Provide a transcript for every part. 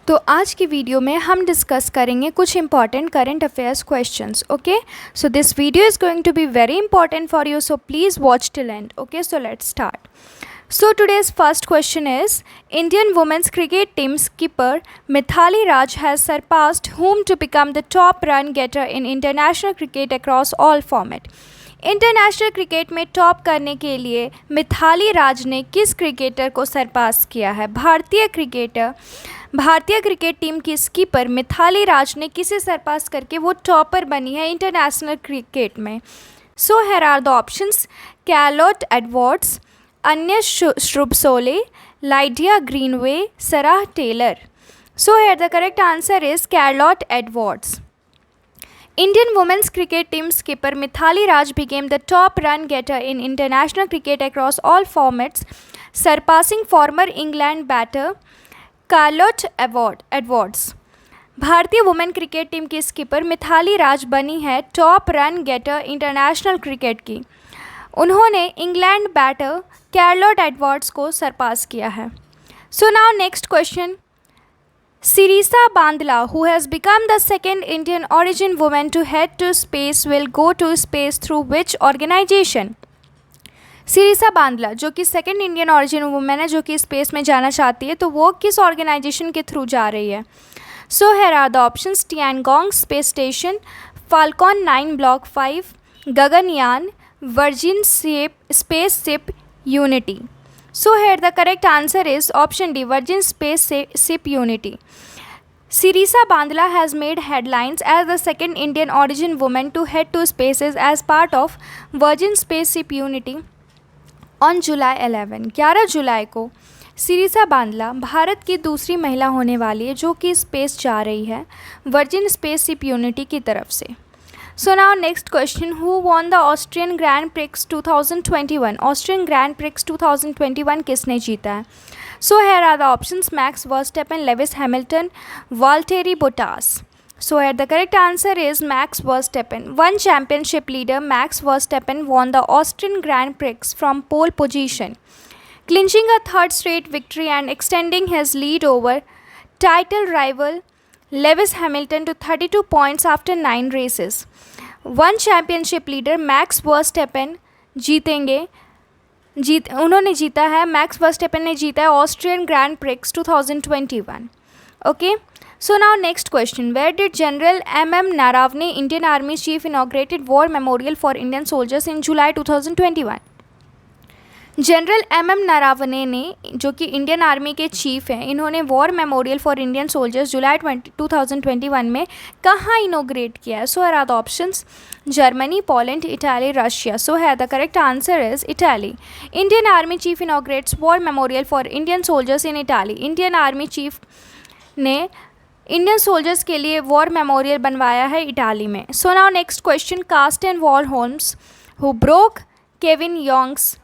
तो आज की वीडियो में हम डिस्कस करेंगे कुछ important current affairs questions. Okay, so this video is going to be very important for you, so please watch till end. Okay, so let's start. So today's first question is, Indian women's cricket team skipper Mithali Raj has surpassed whom to become the top run getter in international cricket across all format. International cricket में top करने के लिए मिथाली राज ने किस cricketer को सरपास किया है? भारतीय क्रिकेट टीम की स्कीपर मिथाली राज ने किसे सरपास करके वो टॉपर बनी है इंटरनेशनल क्रिकेट में? So here are the options: Charlotte Edwards, Anya Shrubsole, Lydia Greenway, Sarah Taylor. So here the correct answer is Charlotte Edwards. Indian women's cricket team skipper Mithali Raj became the top run getter in international cricket across all formats, surpassing former England batter Carlot Edwards. भारतीय women cricket team की skipper Mithali Raj बनी है top run getter international cricket की. उन्होंने England batter कैरलोट Edwards को सरपास किया है. सो now next question. Sirisa Bandla, who has become the second Indian origin woman to head to space, will go to space through which organization? Sirisa बांदला जो कि second Indian origin women है जो कि space में जाना चाहती है, तो वो किस ऑर्गेनाइजेशन के थ्रू जा रही है? So here are the options: Tiangong space station, Falcon 9 block 5, Gaganyaan, Virgin space ship unity. So here the correct answer is option D, Virgin Space Ship Unity. Sirisa Bandla has made headlines as the second Indian origin woman to head to spaces as part of Virgin Space Ship Unity on July 11 जुलाई को सिरिसा बांदला भारत की दूसरी महिला होने वाली है जो कि space जा रही है वर्जिन स्पेस शिप यूनिटी की तरफ से. So now next question, who won the Austrian Grand Prix 2021? Austrian Grand Prix 2021 किसने जीता है? So here are the options: Max Verstappen, Lewis Hamilton, Valtteri Bottas. So here the correct answer is Max Verstappen. One championship leader, Max Verstappen, won the Austrian Grand Prix from pole position, clinching a third straight victory and extending his lead over title rival Lewis Hamilton to 32 points after 9 races. One championship leader Max Verstappen उन्होंने जीता है. Max Verstappen ने जीता है Austrian Grand Prix 2021. Okay, so now next question. Where did General MM Naravane, Indian army chief, inaugurated war memorial for Indian soldiers in July 2021? General MM Naravane ने, जो कि Indian army के चीफ हैं, इन्होंने war memorial for Indian soldiers जुलाई 2021 में कहाँ inaugurate किया है? So are the options: Germany, Poland, Italy, Russia. So है the correct answer is Italy. Indian army chief inaugurates war memorial for Indian soldiers in Italy. Indian army chief ने Indian soldiers के लिए war memorial बनवाया है Italy में. So now next question. Karsten Warholm's, who broke Kevin Young's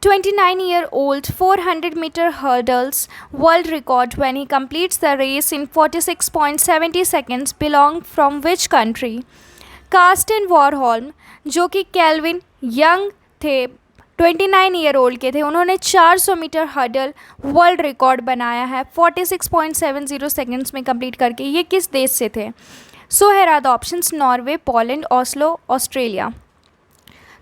29-year-old 400-meter hurdles world record when he completes the race in 46.70 seconds, belong from which country? Karsten Warholm जो कि kelvin young थे, 29-year-old के थे, उन्होंने 400 metre hurdle world record बनाया है 46.70 seconds में complete करके. ये किस देश से थे? So here are the options: Norway, Poland, Oslo, Australia.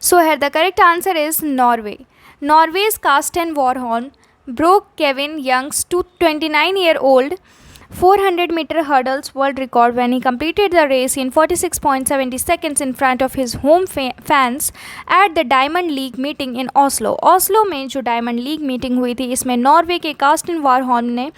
So here the correct answer is Norway. Norway's Karsten Warholm broke Kevin Young's 29-year-old 400-meter hurdles world record when he completed the race in 46.70 seconds in front of his home fans at the Diamond League meeting in Oslo. Oslo में जो Diamond League meeting हुई थी, इसमें Norway के Carsten वॉरहोल्म ने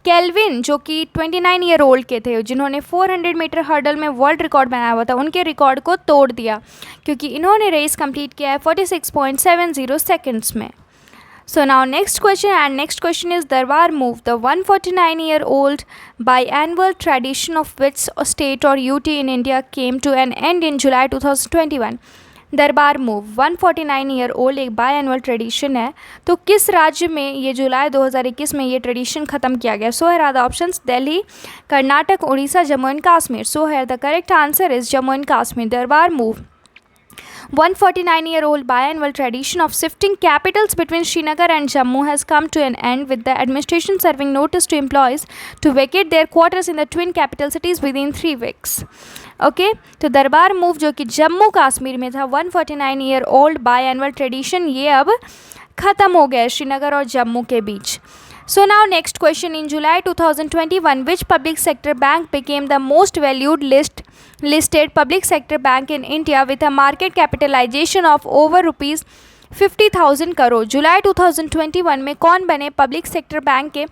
kelvin जो कि 29-year-old के थे, जिन्होंने 400 मीटर हर्डल में वर्ल्ड रिकॉर्ड बनाया हुआ था, उनके रिकॉर्ड को तोड़ दिया क्योंकि इन्होंने रेस कंप्लीट किया है 46.70 सेकेंड्स में. So now next question, and next question is Darbar Move, the 149-year-old biannual tradition of which state or UT in India came to an end in July 2021? दरबार move 149-year-old एक biannual tradition है, तो किस राज्य में ये जुलाई 2021 में ये ट्रेडिशन ख़त्म किया गया? So here are the options: Delhi, Karnataka, Orissa, Jammu and Kashmir. So here the correct answer is Jammu and Kashmir. Darbar move 149-year-old biannual tradition of shifting capitals between Srinagar and Jammu has come to an end, with the administration serving notice to employees to vacate their quarters in the twin capital cities within 3 weeks. Okay तो दरबार move जो कि जम्मू कश्मीर में था, 149 year old बायएनुअल tradition, ये अब ख़त्म हो गया है श्रीनगर और जम्मू के बीच. So now next question. In July 2021, which public sector bank became the most valued listed public sector bank in India with a market capitalization of over rupees 50,000 crore? जुलाई 2021 में कौन बने पब्लिक सेक्टर बैंक के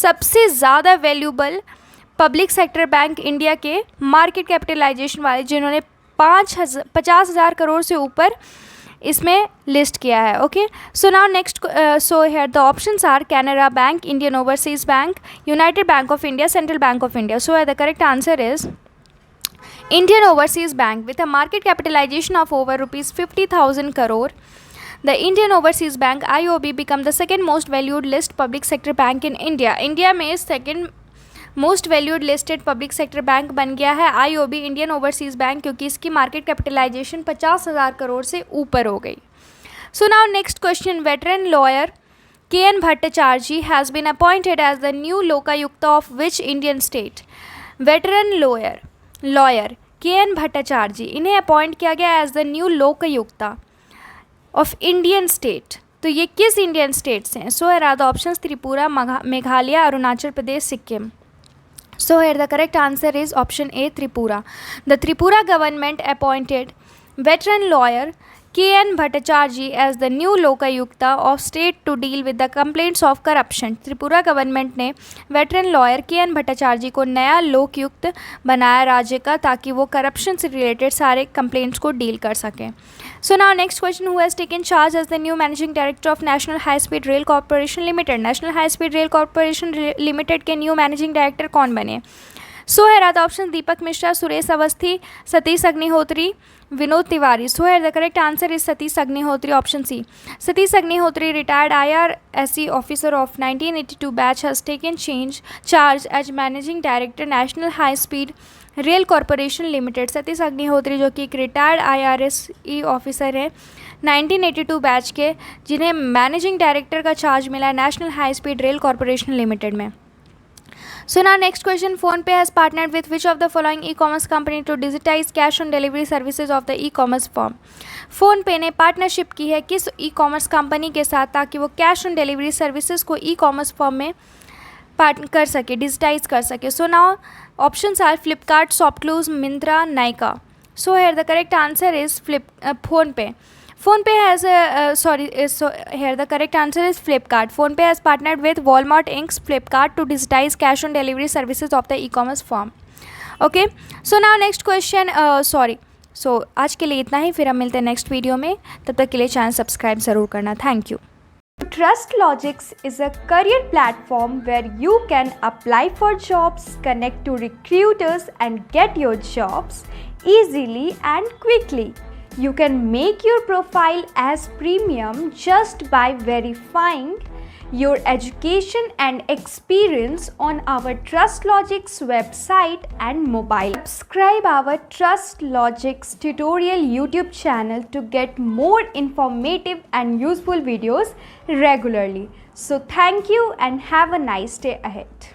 सबसे ज़्यादा valuable public sector bank India के market capitalisation वाले, जिन्होंने 50,000 करोड़ से ऊपर इसमें लिस्ट किया है. Okay so now next, so here the options are Canara Bank, Indian Overseas Bank, United Bank of India, Central Bank of India. So the correct answer is Indian Overseas Bank with a market capitalization of over rupees 50,000 crore. The Indian Overseas Bank IOB become the second most valued list public sector bank in India. India में second most valued listed public sector bank बन गया है IOB, Indian overseas bank, क्योंकि इसकी market capitalisation 50,000 crore से ऊपर हो गई. So now next question. Veteran lawyer KN Bhattacharjee has been appointed as the new Lokayukta of which Indian state? Veteran lawyer KN Bhattacharjee, इन्हें अपॉइंट किया गया as the new Lokayukta of Indian state. तो ये किस इंडियन स्टेट से हैं? So here are the options Tripura, Meghalaya, Arunachal Pradesh, Sikkim. So here the correct answer is option A, Tripura. The Tripura government appointed veteran lawyer KN Bhattacharjee as the new Lokayukta of state to deal with the complaints of corruption. Tripura government ने veteran lawyer KN Bhattacharjee को नया लोकयुक्त बनाया राज्य का, ताकि वो corruption से related सारे कंप्लेंट्स को डील कर सकें. So now next question. Who has taken charge as the new managing director of National High Speed Rail Corporation Limited? National High Speed Rail Corporation Limited के न्यू मैनेजिंग डायरेक्टर कौन बने? So here are the option Deepak Mishra, Suresh Awasthi, Satish Agnihotri, Vinod Tiwari. So here the correct answer is Satish Agnihotri, option C. Satish Agnihotri, retired IRSE officer of 1982 batch, has taken charge as managing director National High Speed Rail Corporation Limited. Satish Agnihotri जो कि एक retired IRSE officer है 1982 batch के, जिन्हें managing director का charge मिला है national High Speed Rail Corporation limited में. So now next question. PhonePe has partnered with which of the following e-commerce company to digitize cash on delivery services of the e-commerce firm? PhonePe ने partnership की है किस e-commerce company के साथ, ताकि वो cash on delivery services को e-commerce firm में कर सके, डिजिटाइज कर सके. So now options are Flipkart, ShopClues, Myntra, Nykaa. So here the correct answer is PhonePe. PhonePe has so here the correct answer is Flipkart. PhonePe has partnered with Walmart Inc. Flipkart to digitize cash on delivery services of the e-commerce firm. Okay, so now next question. So आज के लिए इतना ही, फिर हम मिलते हैं next video में. तब तक के लिए चैनल सब्सक्राइब ज़रूर करना. Thank you. TrustLogix is a career platform where you can apply for jobs, connect to recruiters and get your jobs easily and quickly. You can make your profile as premium just by verifying your education and experience on our TrustLogix website and mobile. Subscribe our TrustLogix tutorial YouTube channel to get more informative and useful videos regularly. So thank you and have a nice day ahead.